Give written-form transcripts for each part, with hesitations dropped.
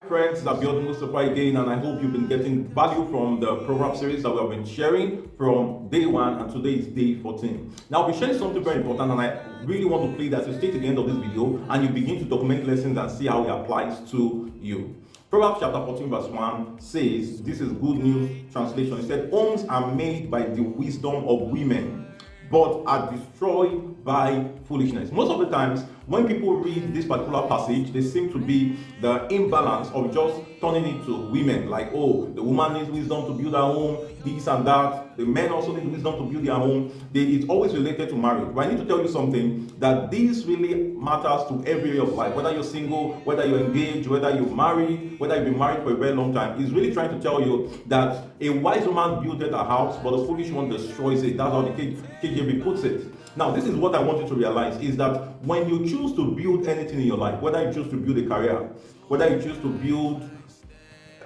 Friends, it's Abiodun Mustafa again, and I hope you've been getting value from the program series that we have been sharing from day 1, and today is day 14. Now, we're sharing something very important, and I really want to plead that you stay to the end of this video and you begin to document lessons and see how it applies to you. Proverbs chapter 14 verse 1 says, this is Good News Translation. It said, homes are made by the wisdom of women, but are destroyed by foolishness. Most of the times, when people read this particular passage, there seems to be the imbalance of just turning it to women, like, oh, the woman needs wisdom to build her home, this and that. The men also need wisdom to build their home. It's always related to marriage. But I need to tell you something, that this really matters to every area of life. Whether you're single, whether you're engaged, whether you're married, whether you've been married for a very long time, it's really trying to tell you that a wise woman built a house, but a foolish one destroys it. That's how the KJV puts it. Now, this is what I want you to realize, is that when you choose to build anything in your life, whether you choose to build a career, whether you choose to build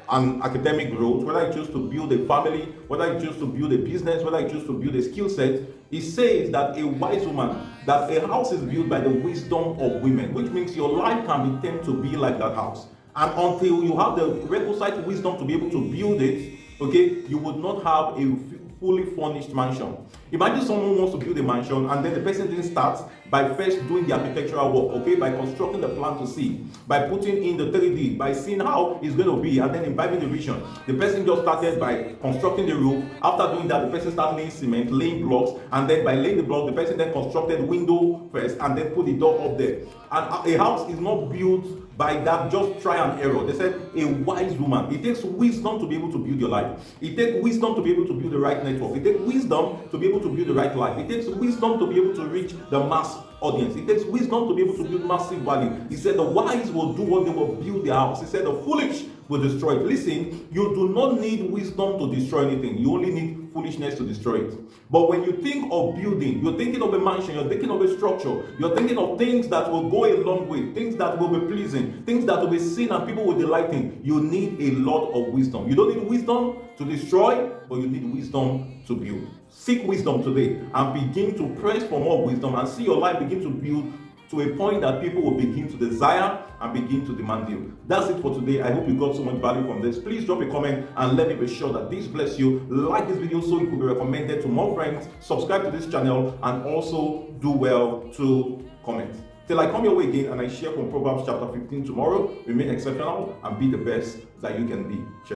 an academic growth, whether you choose to build a family, whether you choose to build a business, whether you choose to build a skill set, it says that a wise woman, that a house is built by the wisdom of women, which means your life can be tend to be like that house. And until you have the requisite wisdom to be able to build it, okay, you would not have a fully furnished mansion. Imagine someone wants to build a mansion and then the person didn't start by first doing the architectural work, okay, by constructing the plan to see, by putting in the 3D, by seeing how it's going to be, and then imbibing the vision. The person just started by constructing the roof. After doing that, the person started laying cement, laying blocks, and then by laying the blocks, the person then constructed window first and then put the door up there. And a house is not built by that just try and error. They said a wise woman. It takes wisdom to be able to build your life. It takes wisdom to be able to build the right network. It takes wisdom to be able to build the right life. It takes wisdom to be able to reach the mass audience. It takes wisdom to be able to build massive value. He said the wise will do what they will build their house. He said the foolish will destroy it. Listen, you do not need wisdom to destroy anything. You only need foolishness to destroy it. But when you think of building, you're thinking of a mansion, you're thinking of a structure, you're thinking of things that will go a long way, things that will be pleasing, things that will be seen and people will delight in. You need a lot of wisdom. You don't need wisdom to destroy, but you need wisdom to build. Seek wisdom today and begin to press for more wisdom and see your life begin to build to a point that people will begin to desire and begin to demand you. That's it for today. I hope you got so much value from this. Please drop a comment and let me be sure that this bless you. Like this video so it could be recommended to more friends. Subscribe to this channel and also do well to comment. Till I come your way again and I share from Proverbs chapter 15 tomorrow, remain exceptional and be the best that you can be.